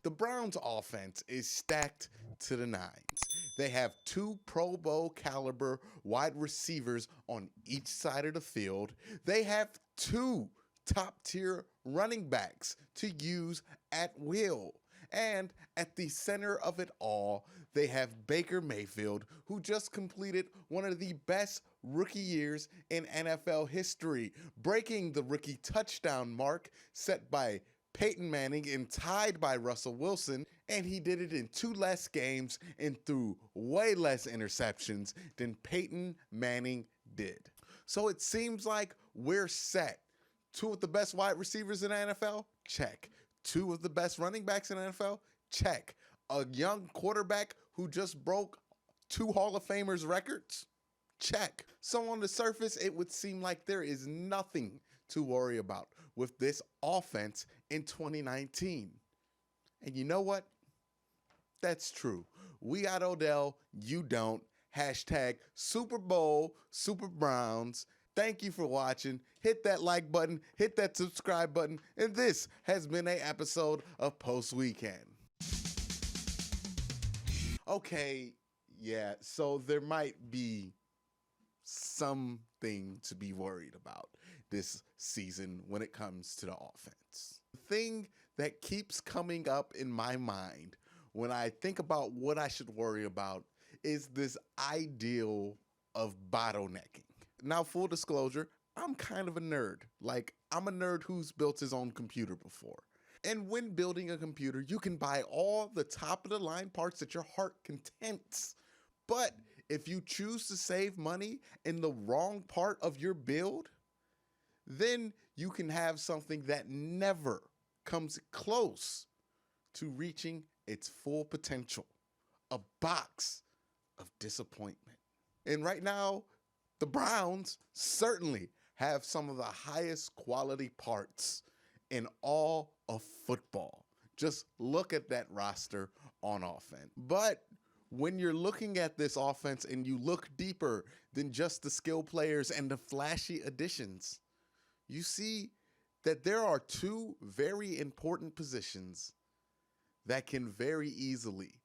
The Browns offense is stacked to the nines. They have two Pro Bowl caliber wide receivers on each side of the field. They have two top tier running backs to use at will. And at the center of it all, they have Baker Mayfield, who just completed one of the best rookie years in NFL history, breaking the rookie touchdown mark set by Peyton Manning and tied by Russell Wilson, and he did it in 2 less games and threw way less interceptions than Peyton Manning did. So it seems like we're set. 2 of the best wide receivers in the NFL? Check. 2 of the best running backs in the NFL? Check. A young quarterback who just broke 2 Hall of Famers records? Check. So on the surface, it would seem like there is nothing to worry about with this offense in 2019. And you know what? That's true. We got Odell, you don't. Hashtag Super Bowl, Super Browns. Thank you for watching. Hit that like button, hit that subscribe button, and this has been an episode of Post Weekend. Okay, yeah, so there might be something to be worried about this season when it comes to the offense. The thing that keeps coming up in my mind when I think about what I should worry about is this ideal of bottlenecking. Now, full disclosure, I'm kind of a nerd. Like, I'm a nerd who's built his own computer before. And when building a computer, you can buy all the top of the line parts that your heart contents. But if you choose to save money in the wrong part of your build, then you can have something that never comes close to reaching its full potential. A box of disappointment. And right now, the Browns certainly have some of the highest quality parts in all of football. Just look at that roster on offense. But when you're looking at this offense and you look deeper than just the skill players and the flashy additions, you see that there are 2 very important positions that can very easily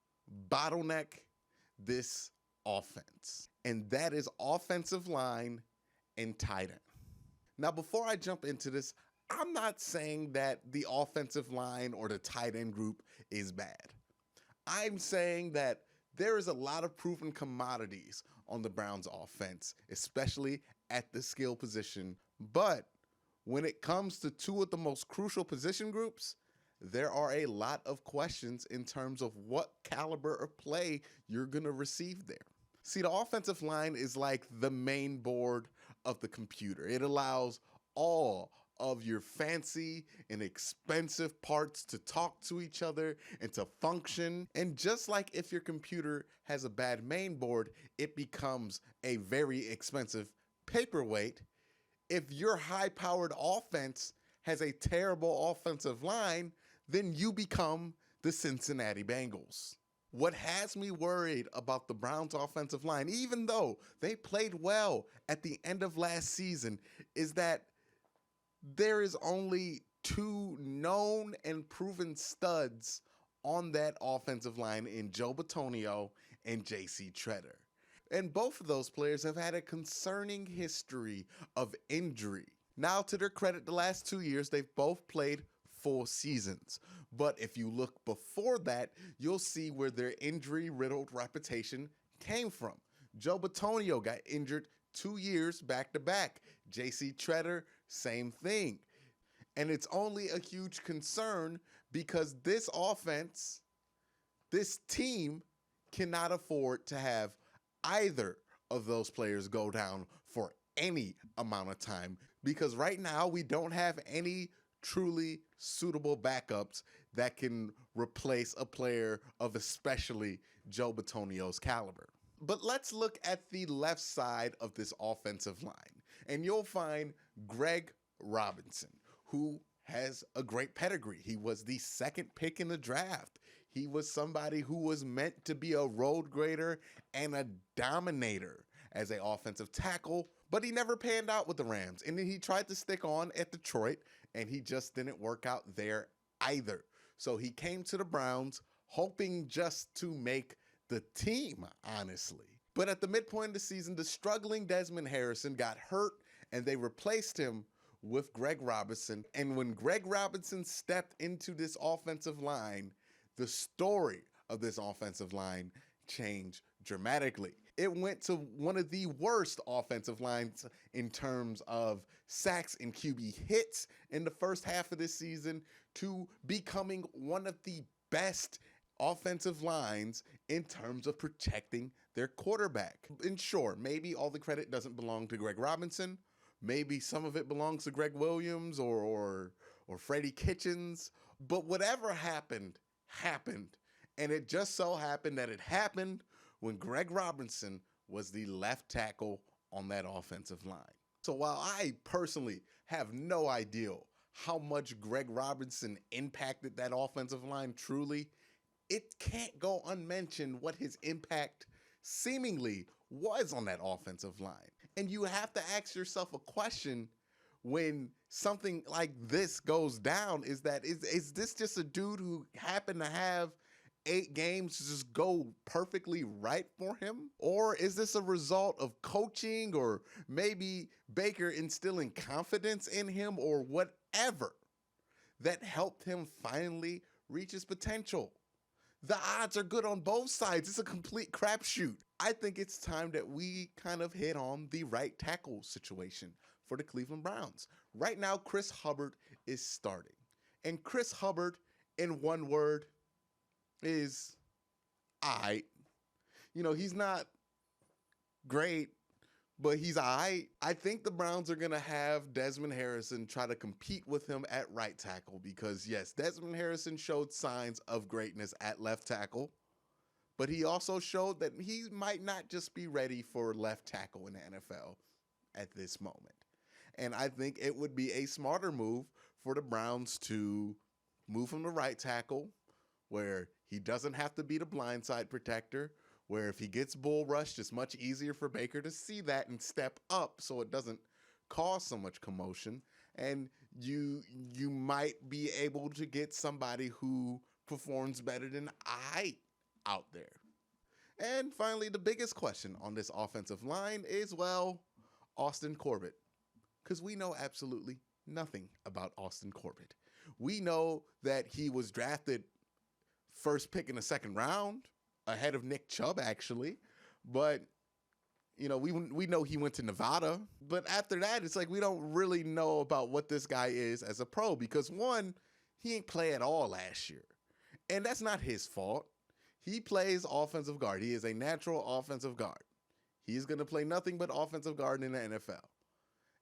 bottleneck this offense. And that is offensive line and tight end. Now, before I jump into this, I'm not saying that the offensive line or the tight end group is bad. I'm saying that there is a lot of proven commodities on the Browns offense, especially at the skill position. But when it comes to 2 of the most crucial position groups, there are a lot of questions in terms of what caliber of play you're going to receive there. See, the offensive line is like the main board of the computer. It allows all of your fancy and expensive parts to talk to each other and to function. And just like if your computer has a bad main board, it becomes a very expensive paperweight. If your high-powered offense has a terrible offensive line, then you become the Cincinnati Bengals. What has me worried about the Browns' offensive line, even though they played well at the end of last season, is that there is only 2 known and proven studs on that offensive line in Joe Bitonio and J.C. Tretter. And both of those players have had a concerning history of injury. Now, to their credit, the last 2 years, they've both played full seasons. But if you look before that, you'll see where their injury-riddled reputation came from. Joe Bitonio got injured 2 years back-to-back. J.C. Tretter, same thing. And it's only a huge concern because this offense, this team, cannot afford to have either of those players go down for any amount of time, because right now we don't have any truly suitable backups that can replace a player of especially Joe Bitonio's caliber. But let's look at the left side of this offensive line, and you'll find Greg Robinson, who has a great pedigree. He was the 2nd pick in the draft. He was somebody who was meant to be a road grader and a dominator as an offensive tackle, but he never panned out with the Rams. And then he tried to stick on at Detroit, and he just didn't work out there either. So he came to the Browns hoping just to make the team, honestly. But at the midpoint of the season, the struggling Desmond Harrison got hurt and they replaced him with Greg Robinson. And when Greg Robinson stepped into this offensive line, the story of this offensive line changed dramatically. It went to one of the worst offensive lines in terms of sacks and QB hits in the first half of this season to becoming one of the best offensive lines in terms of protecting their quarterback. And sure, maybe all the credit doesn't belong to Greg Robinson. Maybe some of it belongs to Greg Williams or Freddie Kitchens. But whatever happened, happened. And it just so happened that it happened when Greg Robinson was the left tackle on that offensive line. So while I personally have no idea how much Greg Robinson impacted that offensive line truly, it can't go unmentioned what his impact seemingly was on that offensive line. And you have to ask yourself a question when something like this goes down, is this just a dude who happened to have 8 games just go perfectly right for him? Or is this a result of coaching, or maybe Baker instilling confidence in him, or whatever that helped him finally reach his potential? The odds are good on both sides. It's a complete crapshoot. I think it's time that we kind of hit on the right tackle situation for the Cleveland Browns. Right now, Chris Hubbard is starting. And Chris Hubbard, in one word, is aight. You know, he's not great, but he's aight. I think the Browns are going to have Desmond Harrison try to compete with him at right tackle because, yes, Desmond Harrison showed signs of greatness at left tackle, but he also showed that he might not just be ready for left tackle in the NFL at this moment. And I think it would be a smarter move for the Browns to move him to right tackle, where he doesn't have to be the blindside protector, where if he gets bull rushed, it's much easier for Baker to see that and step up so it doesn't cause so much commotion. And you might be able to get somebody who performs better than I out there. And finally, the biggest question on this offensive line is, well, Austin Corbett. Because we know absolutely nothing about Austin Corbett. We know that he was drafted first pick in the second round, ahead of Nick Chubb, actually. But, you know, we know he went to Nevada. But after that, it's like we don't really know about what this guy is as a pro. Because, one, he ain't play at all last year. And that's not his fault. He plays offensive guard. He is a natural offensive guard. He's going to play nothing but offensive guard in the NFL.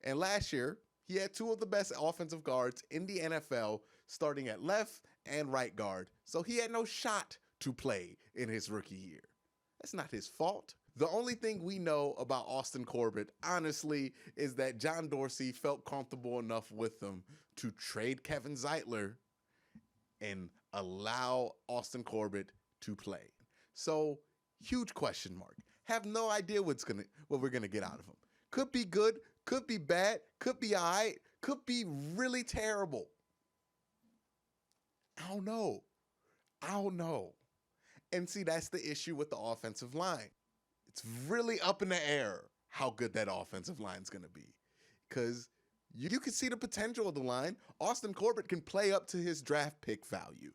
And last year, he had 2 of the best offensive guards in the NFL, starting at left and right guard. So he had no shot to play in his rookie year. That's not his fault. The only thing we know about Austin Corbett, honestly, is that John Dorsey felt comfortable enough with him to trade Kevin Zeitler and allow Austin Corbett to play. So, huge question mark. Have no idea what we're gonna get out of him. Could be good, could be bad, could be alright, could be really terrible. I don't know. And see, that's the issue with the offensive line. It's really up in the air how good that offensive line is going to be. Because you can see the potential of the line. Austin Corbett can play up to his draft pick value.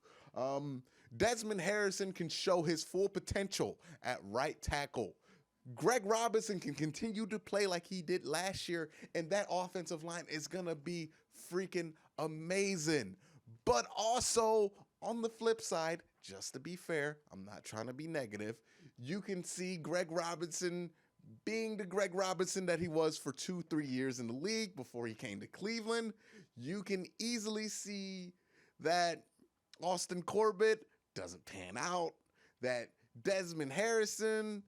Desmond Harrison can show his full potential at right tackle. Greg Robinson can continue to play like he did last year, and that offensive line is going to be freaking amazing. But also, on the flip side, just to be fair, I'm not trying to be negative, you can see Greg Robinson being the Greg Robinson that he was for 2-3 years in the league before he came to Cleveland. You can easily see that Austin Corbett doesn't pan out, that Desmond Harrison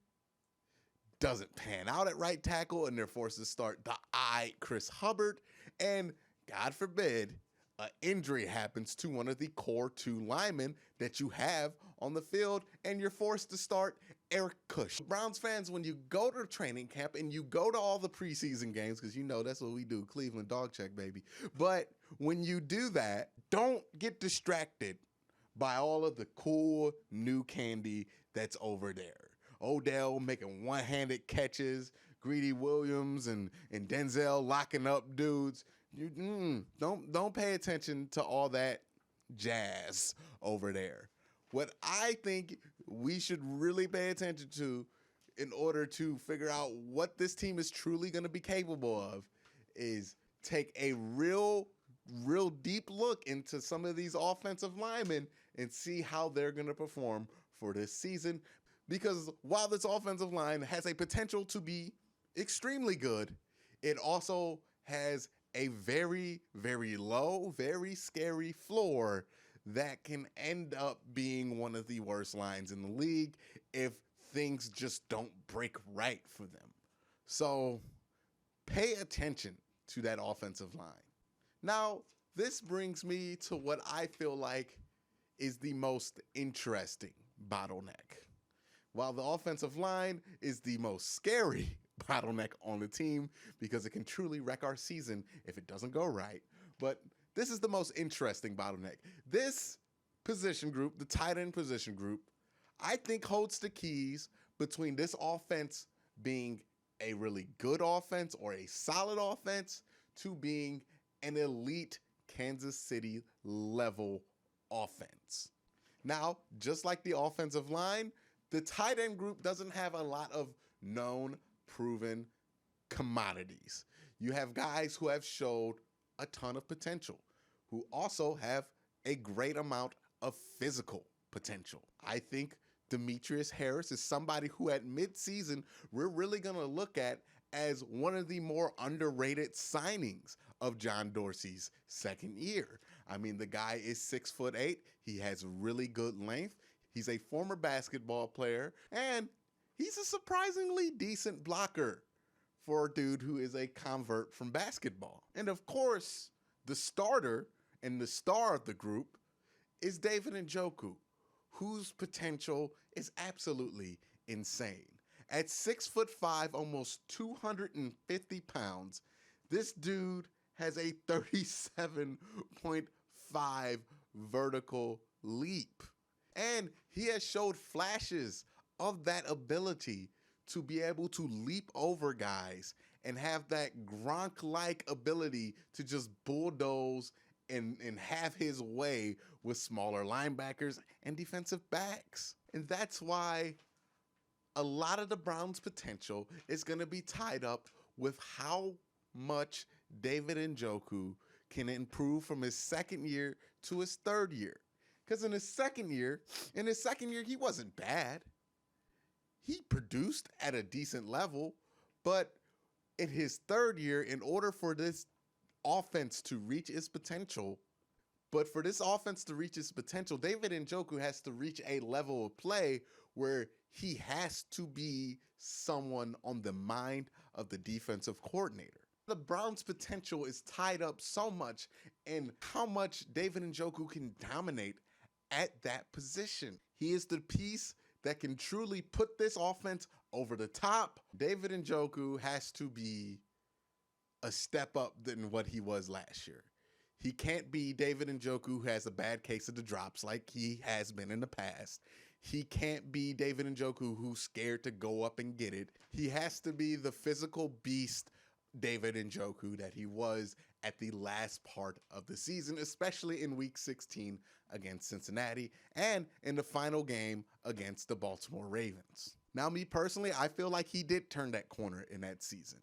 doesn't pan out at right tackle, and they're forced to start the Chris Hubbard, and God forbid, an injury happens to one of the core 2 linemen that you have on the field, and you're forced to start Eric Kush. Browns fans, when you go to training camp and you go to all the preseason games, because you know that's what we do, Cleveland dog check, baby. But when you do that, don't get distracted by all of the cool new candy that's over there. Odell making one-handed catches, Greedy Williams and Denzel locking up dudes. Don't pay attention to all that jazz over there. What I think we should really pay attention to in order to figure out what this team is truly going to be capable of is take a real deep look into some of these offensive linemen and see how they're going to perform for this season. Because while this offensive line has a potential to be extremely good, it also has a very, very low, very scary floor that can end up being one of the worst lines in the league if things just don't break right for them. So pay attention to that offensive line. Now, this brings me to what I feel like is the most interesting bottleneck. While the offensive line is the most scary bottleneck on the team because it can truly wreck our season if it doesn't go right, but this is the most interesting bottleneck. This position group, the tight end position group, I think holds the keys between this offense being a really good offense or a solid offense to being an elite Kansas City level offense. Now, just like the offensive line, the tight end group doesn't have a lot of known, proven commodities. You have guys who have showed a ton of potential, who also have a great amount of physical potential. I think Demetrius Harris is somebody who at midseason we're really going to look at as one of the more underrated signings of John Dorsey's second year. I mean, the guy is 6'8". He has really good length. He's a former basketball player, and he's a surprisingly decent blocker for a dude who is a convert from basketball. And of course, the starter and the star of the group is David Njoku, whose potential is absolutely insane. At 6'5", almost 250 pounds, this dude has a 37.5 vertical leap. And he has showed flashes of that ability to be able to leap over guys and have that Gronk-like ability to just bulldoze and have his way with smaller linebackers and defensive backs. And that's why a lot of the Browns' potential is going to be tied up with how much David Njoku can improve from his second year to his third year. Because in his second year, he wasn't bad. He produced at a decent level, but in his third year, in order for this offense to reach its potential, David Njoku has to reach a level of play where he has to be someone on the mind of the defensive coordinator. The Browns' potential is tied up so much in how much David Njoku can dominate at that position. He is the piece that can truly put this offense over the top. David Njoku has to be a step up than what he was last year. He can't be David Njoku who has a bad case of the drops like he has been in the past. He can't be David Njoku who's scared to go up and get it. He has to be the physical beast David Njoku that he was at the last part of the season, especially in Week 16 against Cincinnati and in the final game against the Baltimore Ravens. Now, me personally, I feel like he did turn that corner in that season.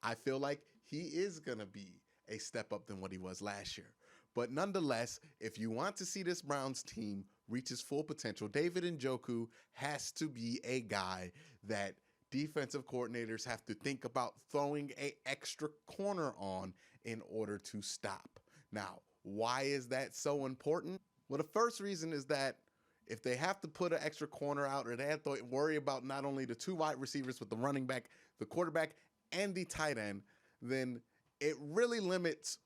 I feel like he is going to be a step up than what he was last year. But nonetheless, if you want to see this Browns team reach its full potential, David Njoku has to be a guy that defensive coordinators have to think about throwing an extra corner on in order to stop. Now, why is that so important? Well, the first reason is that if they have to put an extra corner out or they have to worry about not only the two wide receivers, but the running back, the quarterback, and the tight end, then it really limits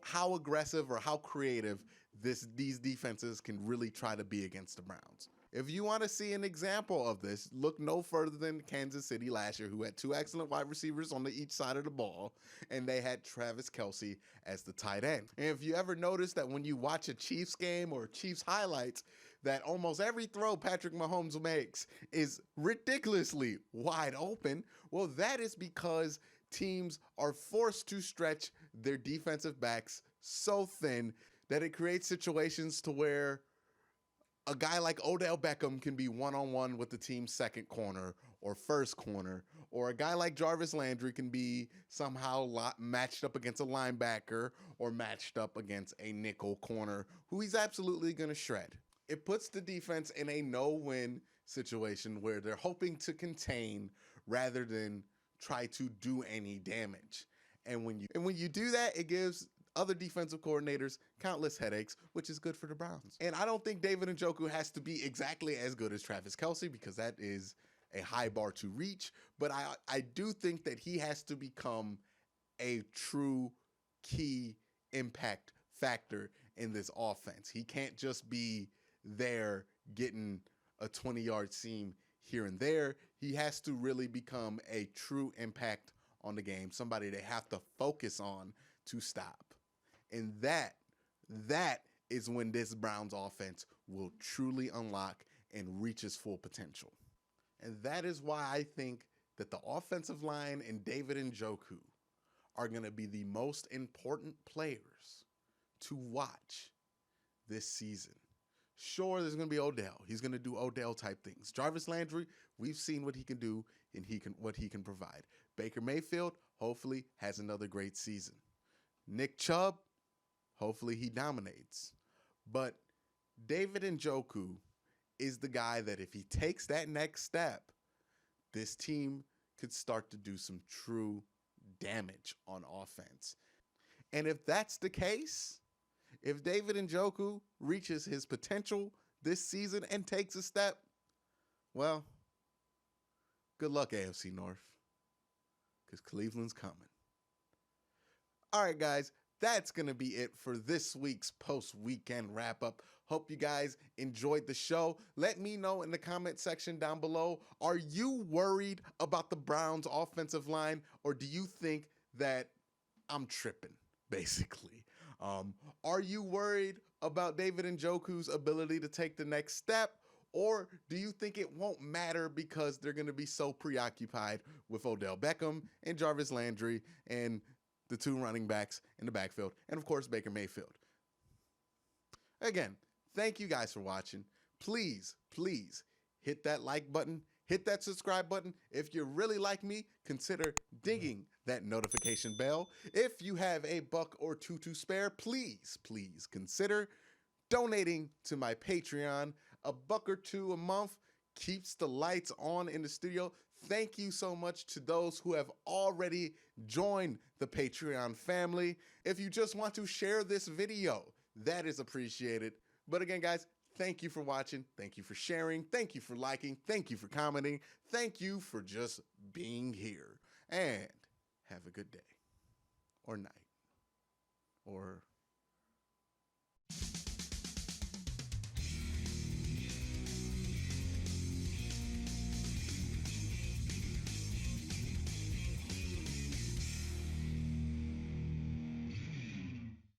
how aggressive or how creative these defenses can really try to be against the Browns. If you want to see an example of this, look no further than Kansas City last year, who had two excellent wide receivers on each side of the ball, and they had Travis Kelce as the tight end. And if you ever notice that when you watch a Chiefs game or Chiefs highlights, that almost every throw Patrick Mahomes makes is ridiculously wide open, well, that is because teams are forced to stretch their defensive backs so thin that it creates situations to where a guy like Odell Beckham can be one-on-one with the team's second corner or first corner, or a guy like Jarvis Landry can be somehow matched up against a linebacker or matched up against a nickel corner who he's absolutely going to shred. It puts the defense in a no-win situation where they're hoping to contain rather than try to do any damage. And when you do that, it gives other defensive coordinators countless headaches, which is good for the Browns. And I don't think David Njoku has to be exactly as good as Travis Kelce, because that is a high bar to reach. But I do think that he has to become a true key impact factor in this offense. He can't just be there getting a 20-yard seam here and there. He has to really become a true impact on the game, somebody they have to focus on to stop. And that is when this Browns offense will truly unlock and reach its full potential. And that is why I think that the offensive line and David Njoku are going to be the most important players to watch this season. Sure, there's going to be Odell. He's going to do Odell-type things. Jarvis Landry, we've seen what he can do and what he can provide. Baker Mayfield, hopefully, has another great season. Nick Chubb, hopefully he dominates. But David Njoku is the guy that if he takes that next step, this team could start to do some true damage on offense. And if that's the case, if David Njoku reaches his potential this season and takes a step, well, good luck, AFC North, because Cleveland's coming. All right, guys, that's going to be it for this week's post-weekend wrap-up. Hope you guys enjoyed the show. Let me know in the comment section down below, are you worried about the Browns' offensive line, or do you think that I'm tripping, basically? Are you worried about David Njoku's ability to take the next step, or do you think it won't matter because they're going to be so preoccupied with Odell Beckham and Jarvis Landry and the two running backs in the backfield, and of course Baker Mayfield? Again, thank you guys for watching. Please hit that like button, hit that subscribe button. If you really like me, consider dinging that notification bell. If you have a buck or two to spare, please consider donating to my Patreon. A buck or two a month keeps the lights on in the studio. Thank you so much to those who have already joined the Patreon family. If you just want to share this video, that is appreciated. But again, guys, thank you for watching. Thank you for sharing. Thank you for liking. Thank you for commenting. Thank you for just being here. And have a good day or night or